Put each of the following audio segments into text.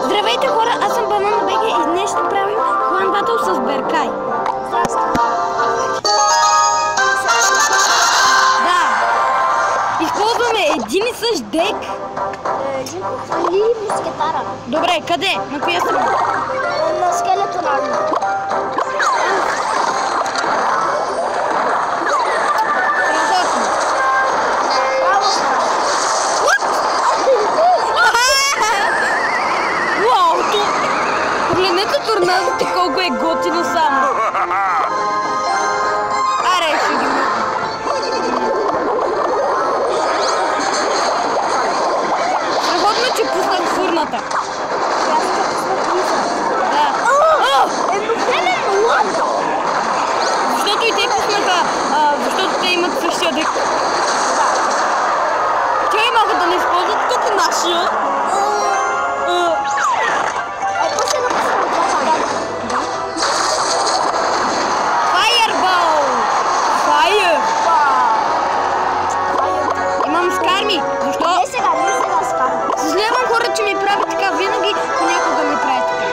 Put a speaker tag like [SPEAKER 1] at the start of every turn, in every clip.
[SPEAKER 1] Здравейте хора, аз съм Банана БГ и днес ще правим клан батъл с Беркай. Да. Използваме един и същ дек.
[SPEAKER 2] Или мускетара.
[SPEAKER 1] Добре, къде? На коя страна?
[SPEAKER 2] На скелето на армия.
[SPEAKER 1] Погледнете торнадото колко е готино само. Аре, ще ги мъкна. Страхотно, че пуснах фурната. Да.
[SPEAKER 2] Едновременно ладно.
[SPEAKER 1] Защото и те пуснаха, защото те имат същия дек. Тя и могат да не използват като нашия. Съжалявам хора, че ми прави така винаги, понякога ми прави така.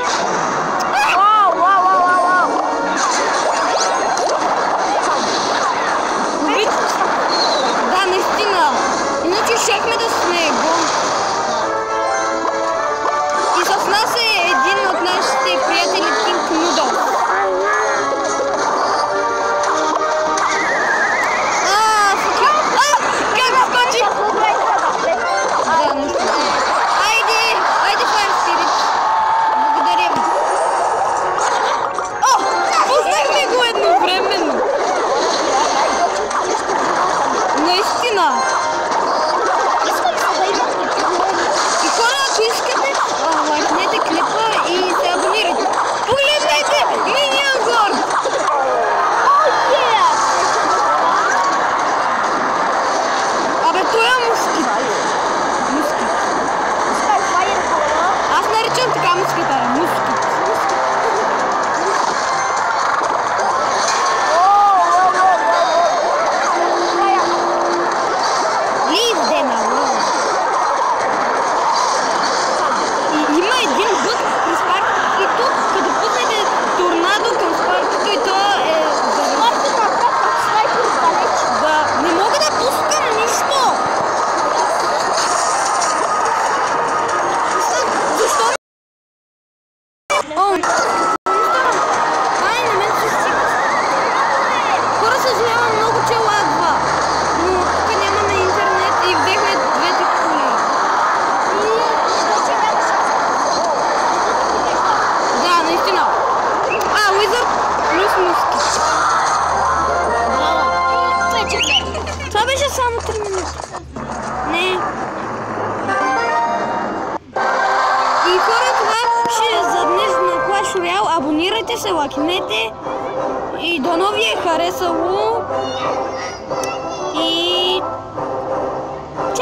[SPEAKER 1] Да, наистина. Иначе щяхме да сме гон. И с нас е един от нашите приятели Pink Noodle. И хора, ако искате, лайкнете клипа и се абонирайте. Погледнете! Минион Горд! Абе, той е мускит. Аз наричам така мускитара. Мускит. Хора, съжалявам много, че лагва, но тук нямаме интернет и взехме двете коли. Да, наистина. Уизърд плюс мускит. Това беше само 3 минути. Не. И хора, това ще е за днес на Clash Royale. Абонирайте се, лайкнете. И дано ви е харесало. И